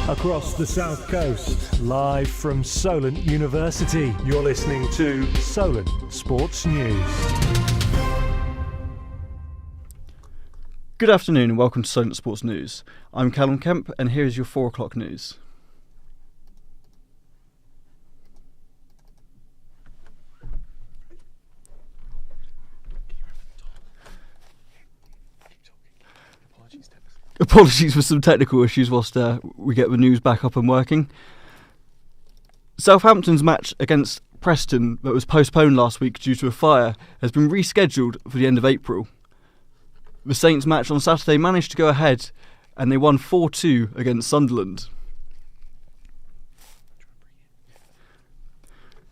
Across the South Coast, live from Solent University, you're listening to Solent Sports News. Good afternoon and welcome to Solent Sports News. I'm Callum Kemp and here is your 4 o'clock news. Apologies for some technical issues whilst we get the news back up and working. Southampton's match against Preston that was postponed last week due to a fire has been rescheduled for the end of April. The Saints match on Saturday managed to go ahead and they won 4-2 against Sunderland.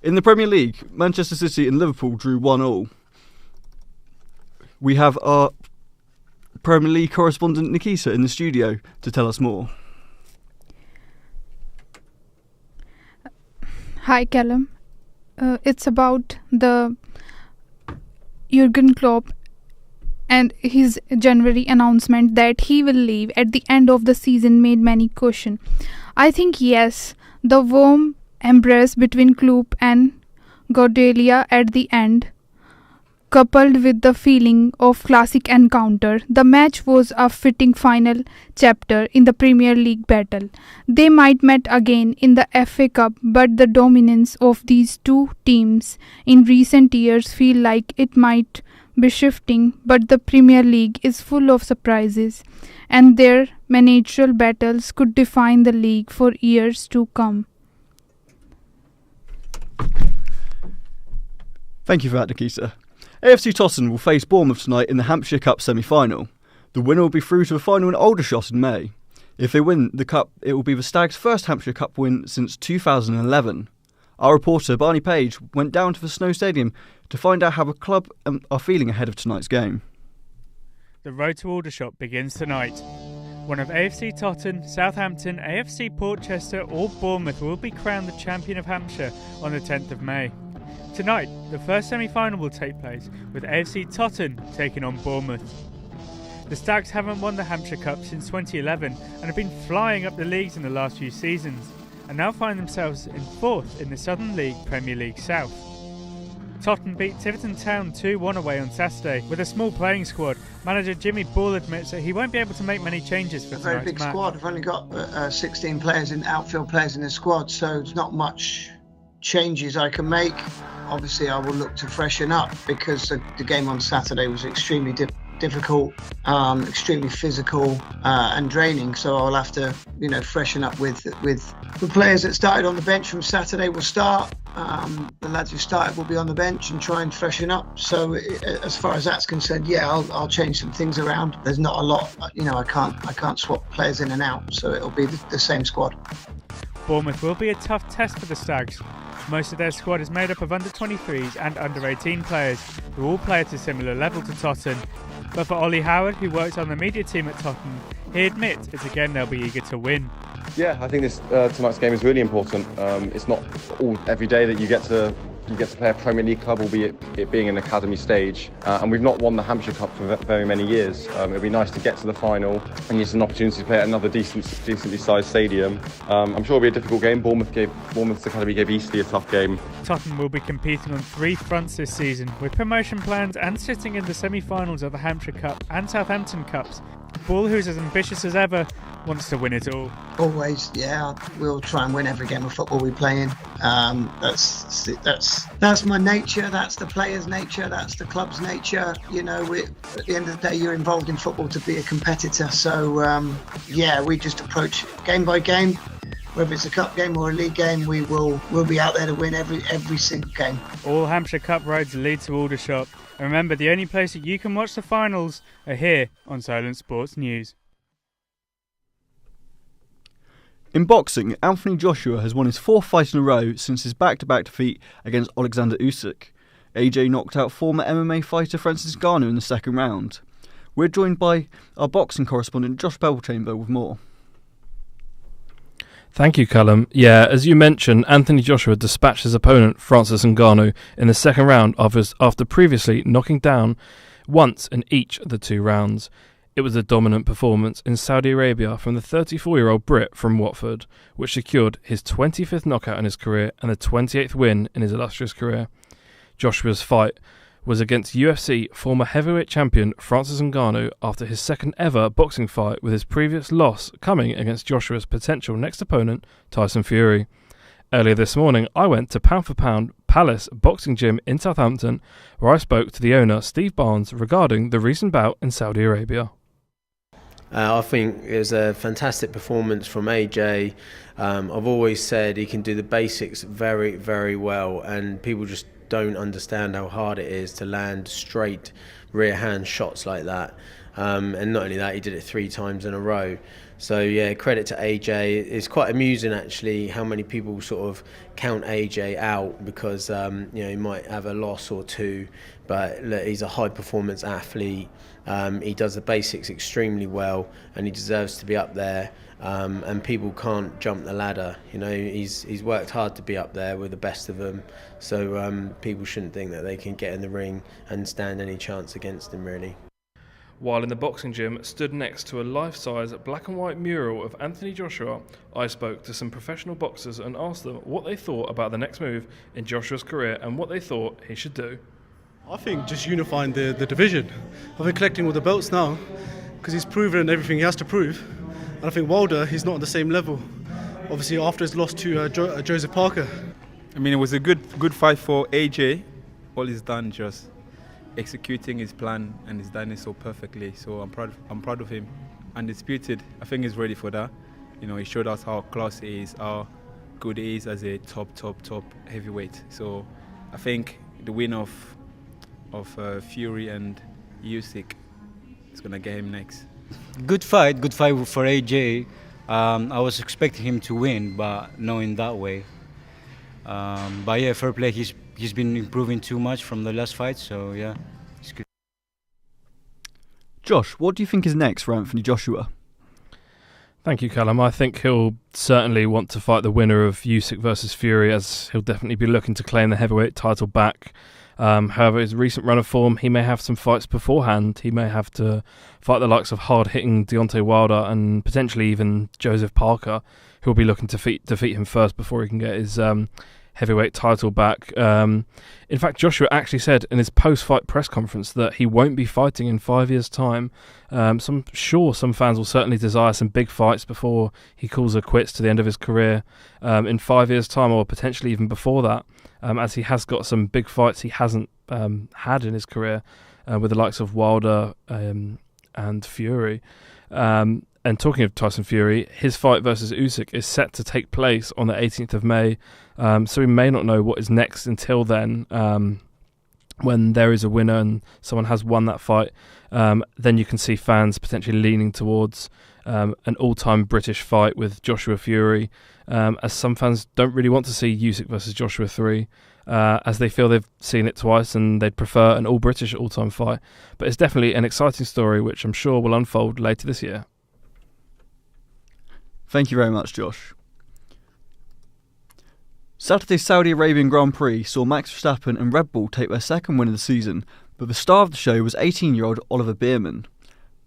In the Premier League, Manchester City and Liverpool drew 1-1. We have our Premier League correspondent Nikita in the studio to tell us more. Hi Callum. It's about the Jurgen Klopp and his January announcement that he will leave at the end of the season made many question. I think yes, the warm embrace between Klopp and Guardiola at the end, coupled with the feeling of classic encounter, the match was a fitting final chapter in the Premier League battle. They might meet again in the FA Cup, but the dominance of these two teams in recent years feel like it might be shifting, but the Premier League is full of surprises and their managerial battles could define the league for years to come. Thank you for that, Nikita. AFC Tottenham will face Bournemouth tonight in the Hampshire Cup semi-final. The winner will be through to the final in Aldershot in May. If they win the Cup, it will be the Stags' first Hampshire Cup win since 2011. Our reporter, Barney Page, went down to the Snow Stadium to find out how the club are feeling ahead of tonight's game. The road to Aldershot begins tonight. One of AFC Tottenham, Southampton, AFC Portchester or Bournemouth will be crowned the champion of Hampshire on the 10th of May. Tonight, the first semi-final will take place, with AFC Tottenham taking on Bournemouth. The Stags haven't won the Hampshire Cup since 2011 and have been flying up the leagues in the last few seasons, and now find themselves in 4th in the Southern League Premier League South. Tottenham beat Tiverton Town 2-1 away on Saturday. With a small playing squad, manager Jimmy Ball admits that he won't be able to make many changes for tonight's match. A very big squad. I've only got 16 players in outfield players in the squad, so it's not much changes I can make. Obviously, I will look to freshen up because the game on Saturday was extremely difficult, extremely physical and draining. So I'll have to, freshen up with the players that started on the bench from Saturday will start. The lads who started will be on the bench and try and freshen up. So as far as that's concerned, yeah, I'll change some things around. There's not a lot, I can't swap players in and out. So it'll be the same squad. Bournemouth will be a tough test for the Stags. Most of their squad is made up of under-23s and under-18 players who all play at a similar level to Tottenham. But for Ollie Howard, who works on the media team at Tottenham, he admits it's a game they'll be eager to win. Yeah, I think tonight's game is really important. It's not every day that you get to play a Premier League club, albeit it being an academy stage. And we've not won the Hampshire Cup for very many years. It'll be nice to get to the final and it's an opportunity to play at another decently sized stadium. I'm sure it'll be a difficult game. Bournemouth's academy gave Eastleigh a tough game. Tottenham will be competing on 3 fronts this season, with promotion plans and sitting in the semi-finals of the Hampshire Cup and Southampton Cups. Ball, who's as ambitious as ever, wants to win it all. Always, yeah. We'll try and win every game of football we play in. That's my nature. That's the players' nature. That's the club's nature. At the end of the day, you're involved in football to be a competitor. So, we just approach game by game. Whether it's a cup game or a league game, we'll be out there to win every single game. All Hampshire Cup roads lead to Aldershot. And remember, the only place that you can watch the finals are here on Solent Sports News. In boxing, Anthony Joshua has won his 4th fight in a row since his back-to-back defeat against Alexander Usyk. AJ knocked out former MMA fighter Francis Ngannou in the second round. We're joined by our boxing correspondent Josh Belchamber with more. Thank you, Callum. Yeah, as you mentioned, Anthony Joshua dispatched his opponent Francis Ngannou in the second round after previously knocking down once in each of the 2 rounds. It was a dominant performance in Saudi Arabia from the 34-year-old Brit from Watford, which secured his 25th knockout in his career and the 28th win in his illustrious career. Joshua's fight was against UFC former heavyweight champion Francis Ngannou after his second ever boxing fight, with his previous loss coming against Joshua's potential next opponent, Tyson Fury. Earlier this morning, I went to Pound for Pound Palace Boxing Gym in Southampton, where I spoke to the owner, Steve Barnes, regarding the recent bout in Saudi Arabia. I think it was a fantastic performance from AJ. I've always said he can do the basics very, very well, and people just don't understand how hard it is to land straight rear hand shots like that. And not only that, he did it 3 times in a row. So yeah, credit to AJ. It's quite amusing actually how many people sort of count AJ out because he might have a loss or two, but look, he's a high performance athlete. He does the basics extremely well, and he deserves to be up there. And people can't jump the ladder. He's worked hard to be up there with the best of them. So people shouldn't think that they can get in the ring and stand any chance against him, really. While in the boxing gym stood next to a life-size black and white mural of Anthony Joshua, I spoke to some professional boxers and asked them what they thought about the next move in Joshua's career and what they thought he should do. I think just unifying the division. I think collecting all the belts now, because he's proven everything he has to prove. And I think Wilder, he's not on the same level. Obviously, after his loss to Joseph Parker. I mean, it was a good fight for AJ. All he's done just executing his plan, and he's done it so perfectly. So I'm proud of him. Undisputed. I think he's ready for that. He showed us how close he is, how good he is as a top heavyweight. So I think the win of Fury and Usyk is gonna get him next. Good fight for AJ. I was expecting him to win, but not in that way. But yeah, fair play. He's been improving too much from the last fight, so yeah, it's good. Josh, what do you think is next for Anthony Joshua? Thank you, Callum. I think he'll certainly want to fight the winner of Usyk versus Fury, as he'll definitely be looking to claim the heavyweight title back. However, his recent run of form, he may have some fights beforehand. He may have to fight the likes of hard-hitting Deontay Wilder and potentially even Joseph Parker, who'll be looking to defeat him first before he can get his heavyweight title back. In fact, Joshua actually said in his post-fight press conference that he won't be fighting in 5 years' time. So I'm sure some fans will certainly desire some big fights before he calls it quits to the end of his career in 5 years' time, or potentially even before that, as he has got some big fights he hasn't had in his career with the likes of Wilder and Fury. And talking of Tyson Fury, his fight versus Usyk is set to take place on the 18th of May, so we may not know what is next until then. When there is a winner and someone has won that fight, then you can see fans potentially leaning towards an all-time British fight with Joshua Fury, as some fans don't really want to see Usyk versus Joshua 3, as they feel they've seen it twice and they'd prefer an all-British all-time fight. But it's definitely an exciting story which I'm sure will unfold later this year. Thank you very much, Josh. Saturday's Saudi Arabian Grand Prix saw Max Verstappen and Red Bull take their second win of the season, but the star of the show was 18-year-old Oliver Biermann.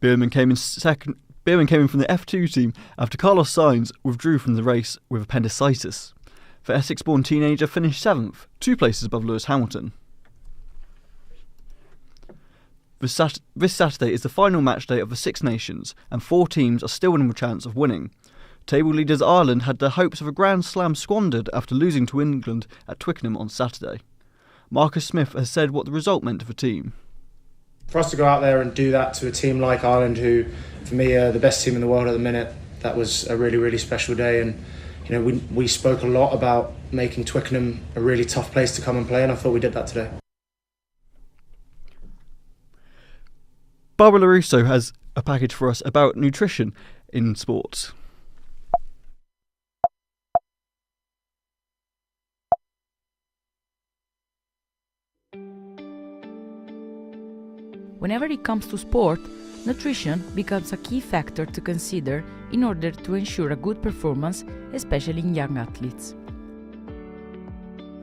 Biermann came in from the F2 team after Carlos Sainz withdrew from the race with appendicitis. The Essex-born teenager finished 7th, 2 places above Lewis Hamilton. This Saturday is the final match day of the Six Nations, and 4 teams are still in a chance of winning. Table leaders Ireland had their hopes of a Grand Slam squandered after losing to England at Twickenham on Saturday. Marcus Smith has said what the result meant to the team. For us to go out there and do that to a team like Ireland, who for me are the best team in the world at the minute, that was a really, really special day. And we spoke a lot about making Twickenham a really tough place to come and play, and I thought we did that today. Barbara LaRusso has a package for us about nutrition in sports. Whenever it comes to sport, nutrition becomes a key factor to consider in order to ensure a good performance, especially in young athletes.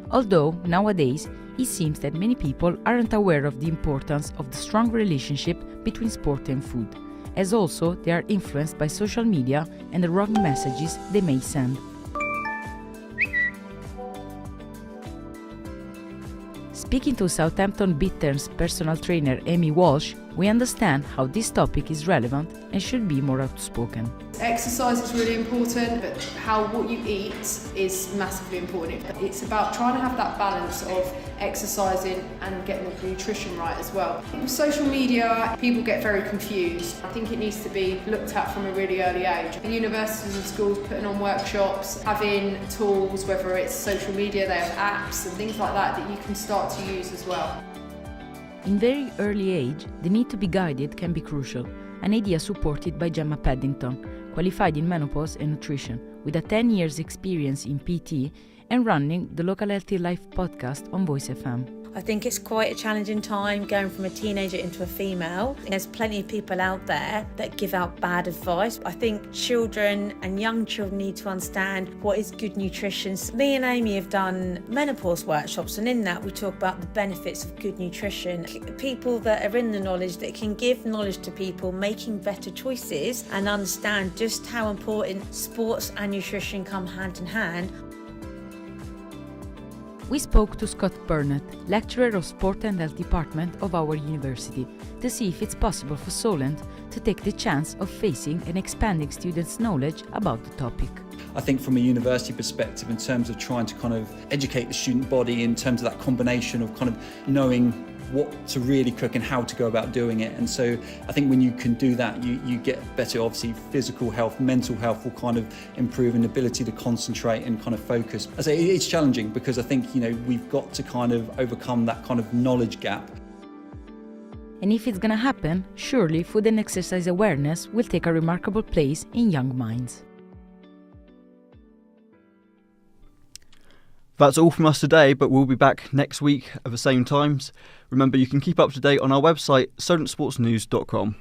Although, nowadays, it seems that many people aren't aware of the importance of the strong relationship between sport and food, as also they are influenced by social media and the wrong messages they may send. Speaking to Southampton Bitterns personal trainer Amy Walsh, we understand how this topic is relevant and should be more outspoken. Exercise is really important, but what you eat is massively important. It's about trying to have that balance of exercising and getting the nutrition right as well. With social media, people get very confused. I think it needs to be looked at from a really early age. Universities and schools putting on workshops, having tools, whether it's social media, they have apps and things like that you can start to use as well. In very early age, the need to be guided can be crucial, an idea supported by Gemma Paddington, qualified in menopause and nutrition, with a 10 years experience in PT and running the Local Healthy Life podcast on Voice FM. I think it's quite a challenging time going from a teenager into a female. There's plenty of people out there that give out bad advice. I think children and young children need to understand what is good nutrition. Me and Amy have done menopause workshops, and in that we talk about the benefits of good nutrition. People that are in the knowledge that can give knowledge to people making better choices and understand just how important sports and nutrition come hand in hand. We spoke to Scott Burnett, lecturer of Sport and Health Department of our university, to see if it's possible for Solent to take the chance of facing and expanding students' knowledge about the topic. I think from a university perspective, in terms of trying to kind of educate the student body in terms of that combination of kind of knowing what to really cook and how to go about doing it. And so I think when you can do that, you get better, obviously, physical health, mental health will kind of improve, and ability to concentrate and kind of focus. I say it's challenging because I think, we've got to kind of overcome that kind of knowledge gap. And if it's gonna happen, surely food and exercise awareness will take a remarkable place in young minds. That's all from us today, but we'll be back next week at the same times. Remember, you can keep up to date on our website, solentsportsnews.com.